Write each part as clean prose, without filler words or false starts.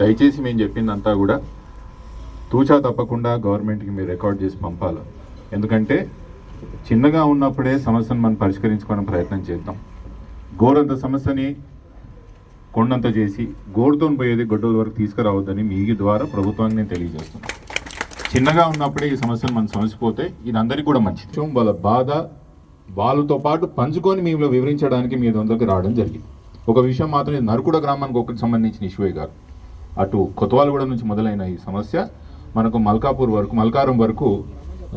దయచేసి మేము చెప్పిందంతా కూడా తూచా తప్పకుండా గవర్నమెంట్కి మీరు రికార్డ్ చేసి పంపాలి. ఎందుకంటే చిన్నగా ఉన్నప్పుడే సమస్యను మనం పరిష్కరించుకోవడం ప్రయత్నం చేద్దాం. గోరంత సమస్యని కొండంత చేసి గోడుతో పోయేది గొడ్డల వరకు తీసుకురావద్దని మీ ద్వారా ప్రభుత్వాన్ని నేను తెలియజేస్తున్నాను. చిన్నగా ఉన్నప్పుడే ఈ సమస్యను మనం సమసిపోతే ఇది అందరికీ కూడా మంచిది. వాళ్ళ బాధ వాళ్ళతో పాటు పంచుకొని మేము వివరించడానికి మీ దగ్గరికి రావడం జరిగింది. ఒక విషయం మాత్రం, ఇది నరకుడ గ్రామానికి ఒకటి సంబంధించిన ఇష్యూయే కాదు, అటు కొత్తవాలగూడ నుంచి మొదలైన ఈ సమస్య మనకు మల్కారం వరకు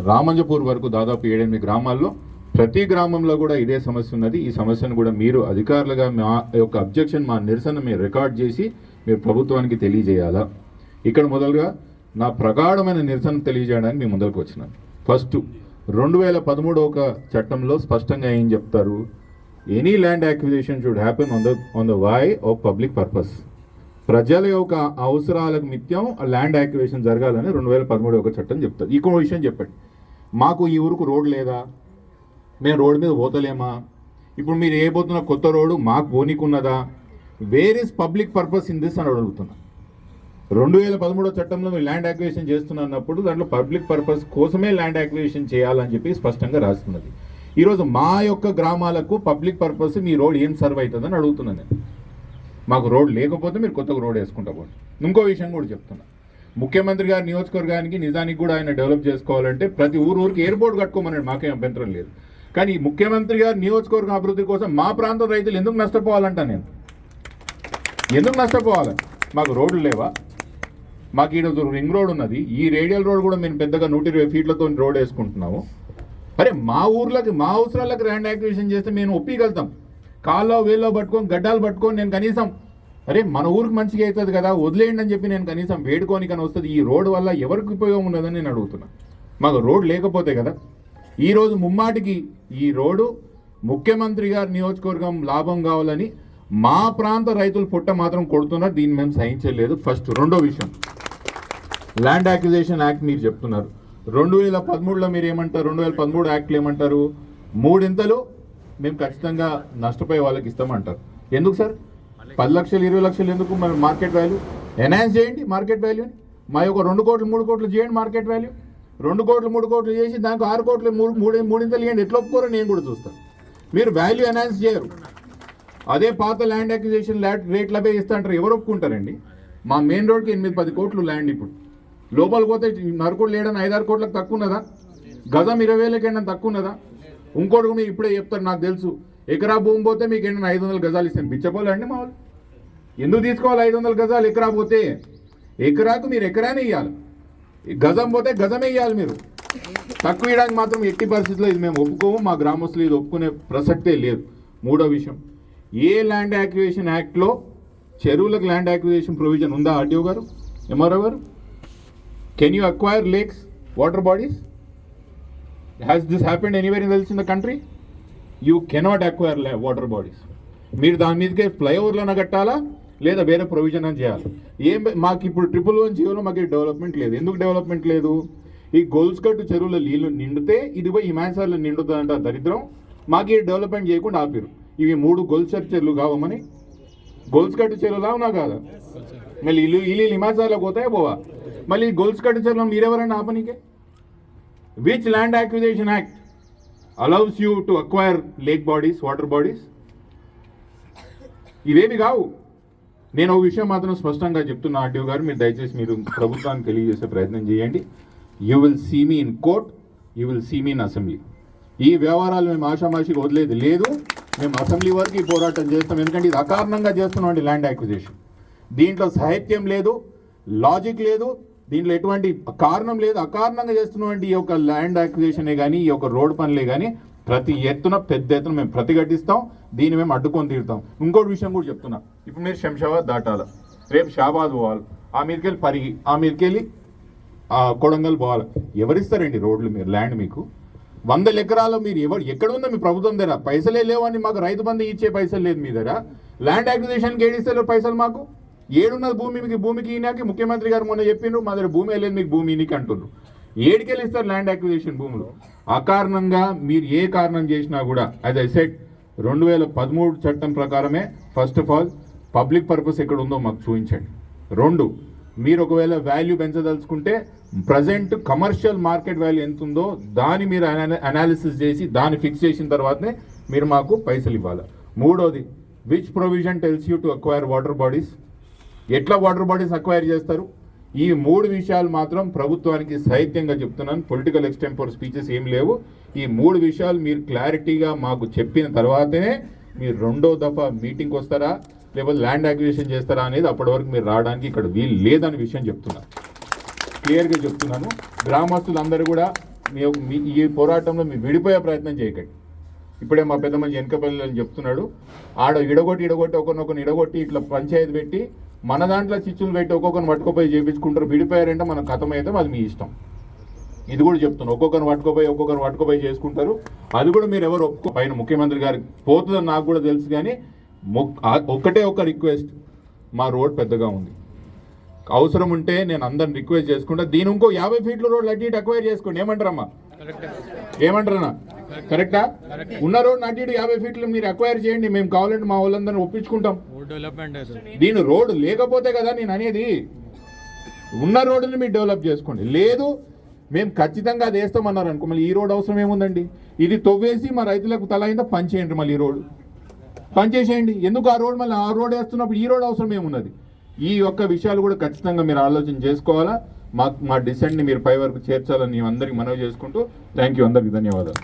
రామంజపూర్ వరకు దాదాపు 7-8 గ్రామాల్లో ప్రతి గ్రామంలో కూడా ఇదే సమస్య ఉన్నది. ఈ సమస్యను కూడా మీరు అధికారులుగా మా యొక్క అబ్జెక్షన్, మా నిరసన మీరు రికార్డ్ చేసి మీరు ప్రభుత్వానికి తెలియజేయాలా. ఇక్కడ మొదలుగా నా ప్రగాఢమైన నిరసన తెలియజేయడానికి మేము ముందరకు వచ్చినాను. ఫస్ట్ 2013 చట్టంలో స్పష్టంగా ఏం చెప్తారు, any land acquisition should happen on the way of public purpose. ప్రజల యొక్క అవసరాలకు నిత్యం ల్యాండ్ యాక్విజిషన్ జరగాలని 2013 చట్టం చెప్తుంది. ఇంకో విషయం చెప్పండి, మాకు ఈ ఊరుకు రోడ్ లేదా, మేము రోడ్డు మీద పోతలేమా, ఇప్పుడు మీరు ఏ పోతున్న కొత్త రోడ్డు మాకు పోనీకున్నదా, where is public purpose in this అని అడుగుతున్నా. 2013 చట్టంలో మీరు ల్యాండ్ యాక్విజిషన్ చేస్తున్నప్పుడు దాంట్లో పబ్లిక్ పర్పస్ కోసమే ల్యాండ్ యాక్విజిషన్ చేయాలని చెప్పి స్పష్టంగా రాస్తున్నది. ఈరోజు మా యొక్క గ్రామాలకు పబ్లిక్ పర్పస్ మీ రోడ్ ఏం సర్వ్ అవుతుందని అడుగుతున్నాను నేను. మాకు రోడ్ లేకపోతే మీరు కొత్తగా రోడ్ వేసుకుంటా పోండి. ఇంకో విషయం కూడా చెప్తున్నా, ముఖ్యమంత్రి గారి నియోజకవర్గానికి నిజానికి కూడా ఆయన డెవలప్ చేసుకోవాలంటే ప్రతి ఊరికి ఎయిర్పోర్ట్ కట్టుకోమన్నాడు, మాకేం అభ్యంతరం లేదు. కానీ ముఖ్యమంత్రి గారి నియోజకవర్గం అభివృద్ధి కోసం మా ప్రాంతం రైతులు ఎందుకు నష్టపోవాలంట, నేను ఎందుకు నష్టపోవాలి? మాకు రోడ్లు లేవా? మాకు ఈరోజు రింగ్ రోడ్ ఉన్నది, ఈ రేడియల్ రోడ్ కూడా మేము పెద్దగా 120 ఫీట్లతో రోడ్ వేసుకుంటున్నాము. అరే మా ఊర్లకి మా అవసరాలకు ల్యాండ్ యాక్విజిషన్ చేస్తే మేము ఒప్పిగలుగుతాం. కాల్లో వేల్లో పట్టుకొని గడ్డాలు పట్టుకొని నేను కనీసం అరే మన ఊరికి మంచిగా అవుతుంది కదా వదిలేయండి అని చెప్పి నేను కనీసం వేడుకోనికని వస్తుంది. ఈ రోడ్డు వల్ల ఎవరికి ఉపయోగం ఉన్నదని నేను అడుగుతున్నా. మాకు రోడ్ లేకపోతే కదా ఈరోజు ముమ్మాటికి ఈ రోడ్డు ముఖ్యమంత్రి గారి నియోజకవర్గం లాభం కావాలని మా ప్రాంత రైతులు పుట్ట మాత్రం కొడుతున్నారు. దీన్ని మేము సహించలేదు. ఫస్ట్. రెండో విషయం, ల్యాండ్ యాక్విజిషన్ యాక్ట్ మీరు చెప్తున్నారు. 2013లో మీరు ఏమంటారు, 2013 యాక్ట్లు ఏమంటారు, 3 ఇంతలు మేము ఖచ్చితంగా నష్టపోయే వాళ్ళకి ఇస్తామంటారు. ఎందుకు సార్ 10 లక్షలు 20 లక్షలు ఎందుకు? మరి మార్కెట్ వాల్యూ ఎన్హాన్స్ చేయండి, మార్కెట్ వాల్యూని మా యొక్క 2 కోట్లు 3 కోట్లు చేయండి. మార్కెట్ వాల్యూ 2 కోట్లు 3 కోట్లు చేసి దానికి 6 కోట్లు 3 ఇంతలు ఇవ్వండి. ఎట్లా ఒప్పుకోరో నేను కూడా చూస్తాను. మీరు వాల్యూ ఎన్హాన్స్ చేయరు. అదే పాత ల్యాండ్ అక్విజిషన్ రేట్లు అవే ఇస్తా అంటారు. ఎవరు ఒప్పుకుంటారండి? మా మెయిన్ రోడ్కి 8-10 కోట్లు ల్యాండ్, ఇప్పుడు లోపలికి పోతే నరకుడు లేడని 5-6 కోట్లకు తక్కువ ఉన్నదా? గజం 20,000 తక్కువ ఉన్నదా? ఇంకోటి మీరు ఇప్పుడే చెప్తారు, నాకు తెలుసు ఎకరా భూమి పోతే మీకు ఏంటన్నా 500 గజాలు ఇస్తాను. పిచ్చపోలండి మా వాళ్ళు. ఎందుకు తీసుకోవాలి 500 గజాలు? ఎకరా పోతే ఎకరాకు మీరు ఎకరానే ఇవ్వాలి, గజం పోతే గజమే ఇవ్వాలి. మీరు తక్కువ ఇవ్వడానికి మాత్రం ఎట్టి పరిస్థితుల్లో ఇది మేము ఒప్పుకోము. మా గ్రామస్తులు ఇది ఒప్పుకునే ప్రసక్తే లేదు. మూడో విషయం, ఏ ల్యాండ్ యాక్విజిషన్ యాక్ట్లో చెరువులకు ల్యాండ్ యాక్విజిషన్ ప్రొవిజన్ ఉందా? ఆర్టీఓ గారు, ఎంఆర్ఓ గారు, can you acquire lakes, water bodies? Has this happened anywhere else in the country? You cannot acquire water bodies. మీరు దాని మీదకే ఫ్లైఓవర్లను కట్టాలా లేదా వేరే ప్రొవిజన్ అని చేయాలి. మాకు ఇప్పుడు 111 జీవోలో మాకు డెవలప్మెంట్ లేదు. ఎందుకు డెవలప్మెంట్ లేదు? ఈ గొలుసుకట్టు చెరువుల నీళ్లు నిండితే ఇది పోయి హిమాయసార్లు నిండుతుందంట దరిద్రం. మాకు ఈ డెవలప్మెంట్ చేయకుండా ఆపిరు. ఇవి 3 గొలుసుకట్టు చెరువులు కావమని. గొలుసుకట్టు చెరువులు అవునా కాదా? మళ్ళీ ఇల్లు హిమాయసార్లకు పోతాయా పోవా? మళ్ళీ ఈ గొలుసుకట్టు చెరువులు మీరెవరైనా ఆపనికే? Which land acquisition act allows you to acquire lake bodies, water bodies? ఇవేమి కావు. నేను ఒక విషయం మాత్రం స్పష్టంగా చెప్తున్నా, ఆర్టీఓ గారు మీరు దయచేసి మీరు ప్రభుత్వానికి తెలియజేసే ప్రయత్నం చేయండి. You will see me in court, you will see me in assembly. ఈ వ్యవహారాలు మేము ఆషామాషికి వదిలేదు లేదు. మేము అసెంబ్లీ వరకు ఈ పోరాటం చేస్తాం. ఎందుకంటే ఇది అకారణంగా చేస్తున్నామండి ల్యాండ్ యాక్విజిషన్. దీంట్లో సాహిత్యం లేదు, లాజిక్ లేదు, దీంట్లో ఎటువంటి కారణం లేదు. అకారణంగా చేస్తున్నటువంటి ఈ యొక్క ల్యాండ్ యాక్విజిషనే కానీ ఈ యొక్క రోడ్ పనులే కానీ ప్రతి ఎత్తున పెద్ద ఎత్తున మేము ప్రతిఘటిస్తాం. దీన్ని మేము అడ్డుకొని తీరుతాం. ఇంకోటి విషయం కూడా చెప్తున్నా, ఇప్పుడు మీరు శంషాబాద్ దాటాలి, రేపు షాబాద్ పోవాలి, ఆ మీదకెళ్ళి పరిగి, ఆ మీదకెళ్ళి కొడంగల్ పోవాలి. ఎవరిస్తారండి రోడ్లు? మీరు ల్యాండ్ మీకు 100 ఎకరాలు మీరు ఎక్కడ ఉందో మీ ప్రభుత్వం దగ్గర? పైసలే లేవని మాకు రైతు బంధు ఇచ్చే పైసలు లేదు మీ దగ్గర. ల్యాండ్ యాక్విజిషన్కి ఏడిస్తారు పైసలు మాకు? ఏడున్నది భూమి మీకు? భూమికి ఈయనకి ముఖ్యమంత్రి గారు మొన్న చెప్పిండ్రు మా దగ్గర భూమి లేదు, మీకు భూమి ఈయనకి అంటున్నారు. ఏడికెళ్ళి ఇస్తారు ల్యాండ్ యాక్విజిషన్ భూములు? అకారణంగా మీరు ఏ కారణం చేసినా కూడా యాజ్ ఐ సెడ్ 2013 చట్టం ప్రకారమే first of all public purpose ఎక్కడ ఉందో మాకు చూపించండి. రెండు, మీరు ఒకవేళ వాల్యూ పెంచదలుచుకుంటే ప్రజెంట్ కమర్షియల్ మార్కెట్ వాల్యూ ఎంత ఉందో దాన్ని మీరు అనాలిసిస్ చేసి దాన్ని ఫిక్స్ చేసిన తర్వాతనే మీరు మాకు పైసలు ఇవ్వాలి. మూడోది, which provision tells you to acquire water bodies, ఎట్లా వాటర్ బాడీస్ అక్వైర్ చేస్తారు? ఈ మూడు విషయాలు మాత్రం ప్రభుత్వానికి సాహిత్యంగా చెప్తున్నాను, పొలిటికల్ ఎక్స్టెంపోర్ స్పీచెస్ ఏం లేవు. ఈ మూడు విషయాలు మీరు క్లారిటీగా మాకు చెప్పిన తర్వాతనే మీరు రెండో దఫా మీటింగ్కి వస్తారా లేకపోతే ల్యాండ్ అక్విజిషన్ చేస్తారా అనేది అప్పటి వరకు మీరు రావడానికి ఇక్కడ వీలు లేదని విషయం చెప్తున్నాను, క్లియర్గా చెప్తున్నాను. గ్రామస్తులందరూ కూడా మీ ఈ పోరాటంలో మీరు విడిపోయే ప్రయత్నం చేయకండి. ఇప్పుడే మా పెద్ద మంచి వెనకపల్లి అని చెప్తున్నాడు, ఆడ ఇడగొట్టి ఒకరినొకరిని ఇడగొట్టి ఇట్లా పంచాయతీ పెట్టి మన దాంట్లో చిచ్చులు పెట్టి ఒక్కొక్కరిని పట్టుకుపోయి చేయించుకుంటారు. విడిపోయారంటే మనం కథమైతే అది మీ ఇష్టం. ఇది కూడా చెప్తున్నాను, ఒక్కొక్కరిని పట్టుకుపోయి చేసుకుంటారు. అది కూడా మీరు ఎవరు పైన ముఖ్యమంత్రి గారికి పోతుందని నాకు కూడా తెలుసు. కానీ ఒక్కటే ఒక రిక్వెస్ట్, మా రోడ్ పెద్దగా ఉంది, అవసరం ఉంటే నేను అందరిని రిక్వెస్ట్ చేసుకుంటా, దీని ఇంకో 50 ఫీట్ల రోడ్ అటు ఇటు అక్వైర్ చేసుకోండి. ఏమంటారమ్మా? ఏమంటారన్నా? కరెక్టా? ఉన్న రోడ్ అటు ఇటు 50 ఫీట్లు మీరు అక్వైర్ చేయండి, మేము కావాలంటే మా వాళ్ళందరినీ ఒప్పించుకుంటాం. దీని రోడ్డు లేకపోతే కదా నేను అనేది, ఉన్న రోడ్డుని మీరు డెవలప్ చేసుకోండి. లేదు మేము ఖచ్చితంగా అది వేస్తామన్నారు అనుకో, మళ్ళీ ఈ రోడ్ అవసరం ఏముందండి? ఇది తవ్వేసి మా రైతులకు తల అయిందా పనిచేయండి, మళ్ళీ ఈ రోడ్డు పనిచేసేయండి. ఎందుకు ఆ రోడ్ మళ్ళీ ఆ రోడ్ వేస్తున్నప్పుడు ఈ రోడ్ అవసరం ఏమున్నది? ఈ యొక్క విషయాలు కూడా ఖచ్చితంగా మీరు ఆలోచన చేసుకోవాలా. మా డిసెంట్ని మీరు పై వరకు చేర్చాలని అందరికీ మనవి చేసుకుంటూ థ్యాంక్ యూ, అందరికీ ధన్యవాదాలు.